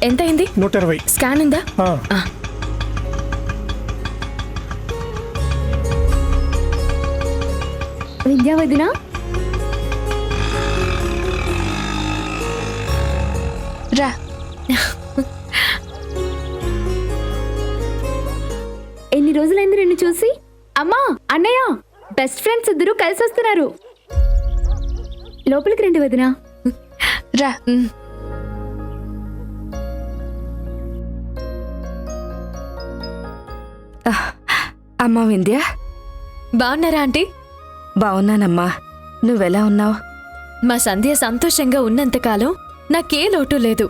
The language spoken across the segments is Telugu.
ఎంత అయింది? 120. స్కాన్ ఉందా? వింధ్యా వదిన, రా. ఎన్ని రోజులైంది నిన్ను చూసి? అమ్మా, అన్నయ్య, బెస్ట్ ఫ్రెండ్స్ ఇద్దరు కలిసి వస్తున్నారు. లోపలికి రండి వదిన. రా. అమ్మా వింధ్య, బాగున్నారా ఆంటీ? బావున్నానమ్మా. నువ్వెలా ఉన్నావు? మా సంధ్య సంతోషంగా ఉన్నంతకాలం నాకే లోటు లేదు.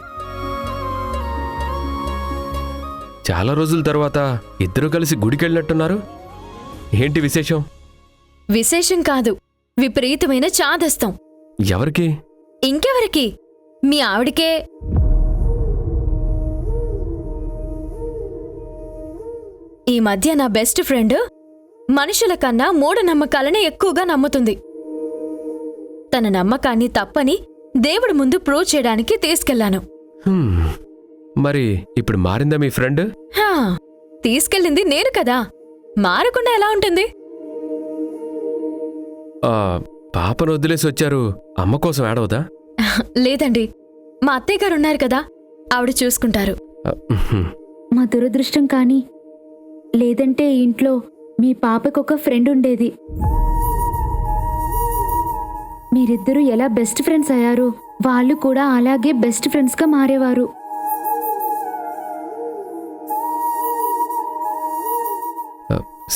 చాలా రోజుల తర్వాత ఇద్దరు కలిసి గుడికెళ్ళినట్టున్నారు. ఏంటి విశేషం? విశేషం కాదు, విపరీతమైన చాదస్తం. ఎవరికి? ఇంకెవరికి? మీ ఆవిడికే. ఈ మధ్య నా బెస్ట్ ఫ్రెండ్ మనుషుల కన్నా మూఢనమ్మకాలనే ఎక్కువగా నమ్ముతుంది. తన నమ్మకాన్ని తప్పని దేవుడి ముందు ప్రూవ్ చేయడానికి తీసుకెళ్లాను. మరి ఇప్పుడు మారిందా మీ ఫ్రెండ్? తీసుకెళ్ళింది నేను కదా, మారకుండా ఎలా ఉంటుంది? పాపను వదిలేసి వచ్చారు, అమ్మ కోసం ఏడవదా? లేదండి, మా అత్తయ్య గారు ఉన్నారు కదా, ఆవిడ చూసుకుంటారు. మా దురదృష్టం కానీ, లేదంటే ఇంట్లో మీ పాపకొక ఫ్రెండ్ ఉండేది. మీరిద్దరూ ఎలా బెస్ట్ ఫ్రెండ్స్ అయ్యారో వాళ్ళు కూడా అలాగే బెస్ట్ ఫ్రెండ్స్గా మారేవారు.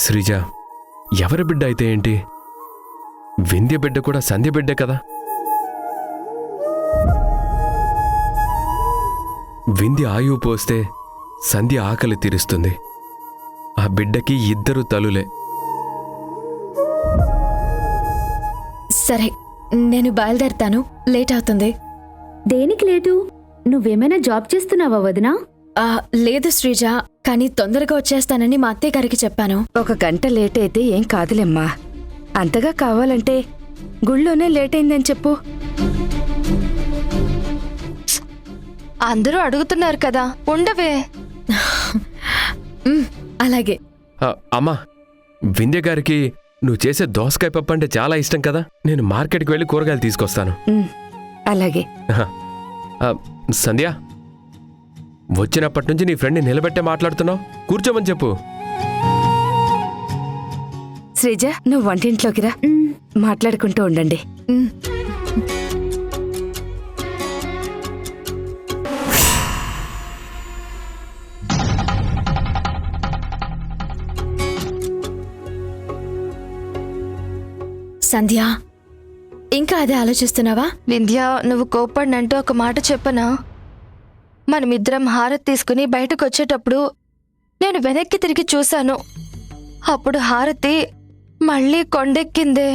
శ్రీజ, ఎవరి బిడ్డ అయితే ఏంటి? వింధ్య బిడ్డ కూడా సంధ్య బిడ్డే కదా. వింధ్య ఆయువు పోస్తే సంధ్య ఆకలి తీరుస్తుంది. ఆ బిడ్డకి ఇద్దరు తలులే. సరే, నేను బయలుదేరతాను, లేట్ అవుతుంది. దేనికి లేటు? నువ్వేమైనా జాబ్ చేస్తున్నావా వదినా? లేదు శ్రీజ, కానీ తొందరగా వచ్చేస్తానని మా అత్తయ్య గారికి చెప్పాను. 1 గంట లేట్ అయితే ఏం కాదులేమ్మా. అంతగా కావాలంటే గుళ్ళోనే లేట్ అయిందని చెప్పు. అందరూ అడుగుతున్నారు కదా, ఉండవే. అలాగే. అమ్మా, వింధ్య గారికి నువ్వు చేసే దోసకాయ పప్పు అంటే చాలా ఇష్టం కదా. నేను మార్కెట్కి వెళ్ళి కూరగాయలు తీసుకొస్తాను. అలాగే. సంధ్య, వచ్చినప్పటి నుంచి నీ ఫ్రెండ్ని నిలబెట్టే మాట్లాడుతున్నావు. కూర్చోమని చెప్పు. శ్రీజ, నువ్వు వంటింట్లోకి రా, మాట్లాడుకుంటూ ఉండండి. సంధ్య, ఇంకా అదే ఆలోచిస్తున్నావా? వింధ్య, నువ్వు కోప్పడినంటూ ఒక మాట చెప్పనా? మనమిద్దరం హారతి తీసుకుని బయటకు వచ్చేటప్పుడు నేను వెనక్కి తిరిగి చూశాను. అప్పుడు హారతి మళ్ళీ కొండెక్కిందే.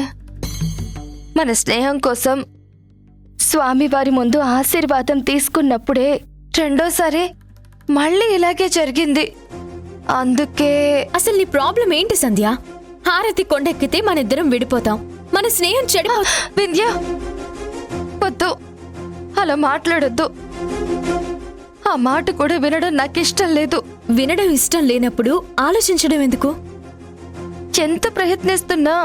మన స్నేహం కోసం స్వామివారి ముందు ఆశీర్వాదం తీసుకున్నప్పుడే రెండోసారి మళ్ళీ ఇలాగే జరిగింది. అందుకే. అసలు నీ ప్రాబ్లం ఏంటి సంధ్య? హారతి కొండెక్కితే మనిద్దరం విడిపోతాం, మన స్నేహం చెడు. వింధ్య, వద్దు, అలా మాట్లాడొద్దు. ఆ మాట కూడా వినడం నాకిష్టం లేదు. వినడం ఇష్టం లేనప్పుడు ఆలోచించడం ఎందుకు? ఎంత ప్రయత్నిస్తున్నా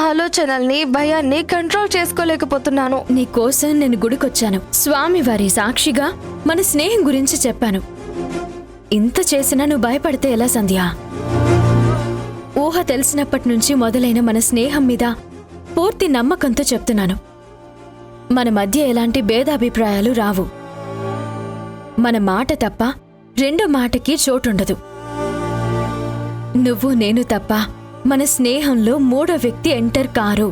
ఆలోచనల్ని, భయాన్ని కంట్రోల్ చేసుకోలేకపోతున్నాను. నీకోసం నేను గుడికొచ్చాను, స్వామివారి సాక్షిగా మన స్నేహం గురించి చెప్పాను. ఇంత చేసినా నువ్వు భయపడితే ఎలా సంధ్య? ఊహ తెలిసినప్పటి నుంచి మొదలైన మన స్నేహం మీద పూర్తి నమ్మకంతో చెప్తున్నాను. మన మధ్య ఎలాంటి భేదాభిప్రాయాలు రావు. మన మాట తప్ప రెండో మాటకి చోటుండదు. నువ్వు నేను తప్ప మన స్నేహంలో మూడో వ్యక్తి ఎంటర్ కారు.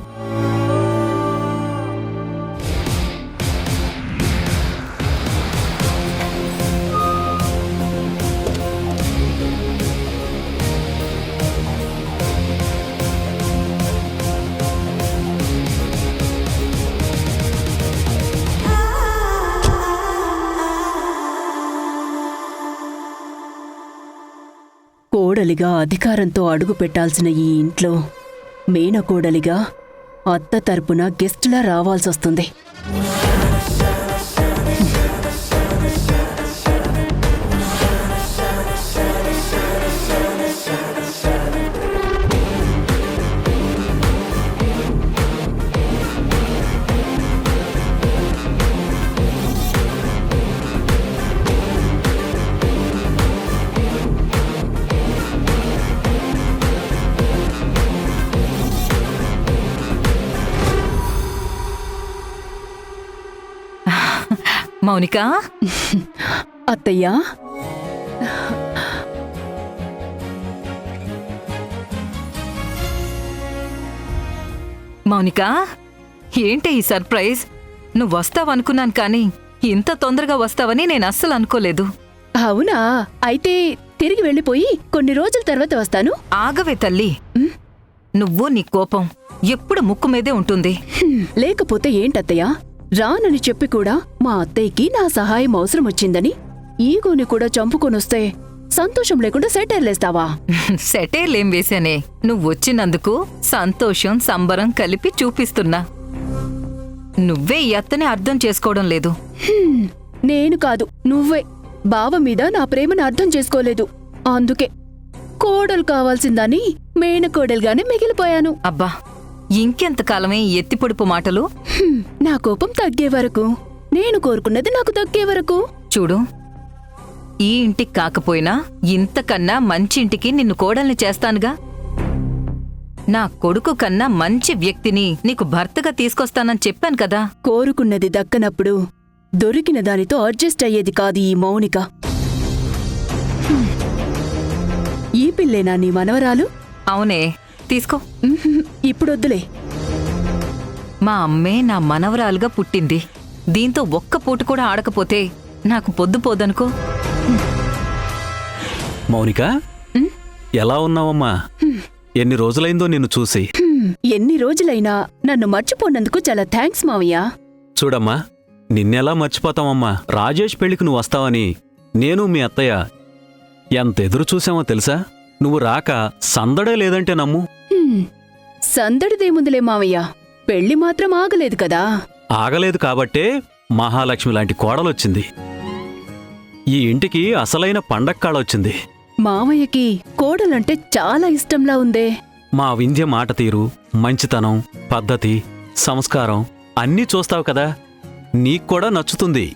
కోడలిగా అధికారంతో అడుగు పెట్టాల్సిన ఈ ఇంట్లో మేనకోడలిగా అత్త తరపున గెస్టులా రావాల్సొస్తుంది. మౌనిక అత్తయ్యా, మౌనిక ఏంటి ఈ సర్ప్రైజ్? నువ్వు వస్తావనుకున్నాను కానీ ఇంత తొందరగా వస్తావని నేను అస్సలు అనుకోలేదు. అవునా? అయితే తిరిగి వెళ్ళిపోయి కొన్ని రోజుల తర్వాత వస్తాను. ఆగవే తల్లి, నువ్వు నీ కోపం ఎప్పుడు ముక్కు మీదే ఉంటుంది. లేకపోతే ఏంటత్తయ్యా, రానని చెప్పి కూడా మా అత్తయ్యకి నా సహాయం అవసరం వచ్చిందని ఈగోని కూడా చంపుకొనొస్తే సంతోషం లేకుండా సెటైర్లేస్తావా? సెటైర్లేం వేశానే, నువ్వు వచ్చినందుకు సంతోషం సంబరం కలిపి చూపిస్తున్నా. నువ్వే ఈ అత్తని అర్థం చేసుకోవడం లేదు. నేను కాదు, నువ్వే బావ మీద నా ప్రేమను అర్థం చేసుకోలేదు. అందుకే కోడలు కావాల్సిందని మేనకోడలుగానే మిగిలిపోయాను. అబ్బా, ఇంకెంతకాలమే ఈ ఎత్తిపొడుపు మాటలు? నా కోపం తగ్గే వరకు, నేను కోరుకున్నది నాకు దక్కే వరకు. చూడు, ఈ ఇంటికి కాకపోయినా ఇంతకన్నా మంచి ఇంటికి నిన్ను కోడల్ని చేస్తానుగా. నా కొడుకు కన్నా మంచి వ్యక్తిని నీకు భర్తగా తీసుకొస్తానని చెప్పాను కదా. కోరుకున్నది దక్కనప్పుడు దొరికిన దానితో అడ్జస్ట్ అయ్యేది కాదు ఈ మౌనిక. ఈ పిల్లేనా నీ మనవరాలు? అవునే, తీసుకో. ఇప్పుడొద్దులే. మా అమ్మే నా మనవరాలుగా పుట్టింది. దీంతో ఒక్క పూట కూడా ఆడకపోతే నాకు పొద్దుపోదనుకో. మౌనిక, ఎలా ఉన్నావమ్మా? ఎన్ని రోజులైందో నిన్ను చూసి. ఎన్ని రోజులైనా నన్ను మర్చిపోనందుకు చాలా థ్యాంక్స్ మావయ్య. చూడమ్మా, నిన్నెలా మర్చిపోతామమ్మా? రాజేష్ పెళ్లికి నువ్వు వస్తావని నేను మీ అత్తయ్య ఎంత ఎదురు చూసామో తెలుసా? నువ్వు రాక సందడే లేదంటే నమ్ము. సందడిదేముందిలే మావయ్య, పెళ్లి మాత్రం ఆగలేదు కదా. ఆగలేదు కాబట్టే మహాలక్ష్మి లాంటి కోడలొచ్చింది. ఈ ఇంటికి అసలైన పండక్కాళొచ్చింది. మావయ్యకి కోడలంటే చాలా ఇష్టంలా ఉందే. మా వింధ్య మాట తీరు, మంచితనం, పద్ధతి, సంస్కారం అన్నీ చూస్తావు కదా, నీక్కూడా నచ్చుతుంది.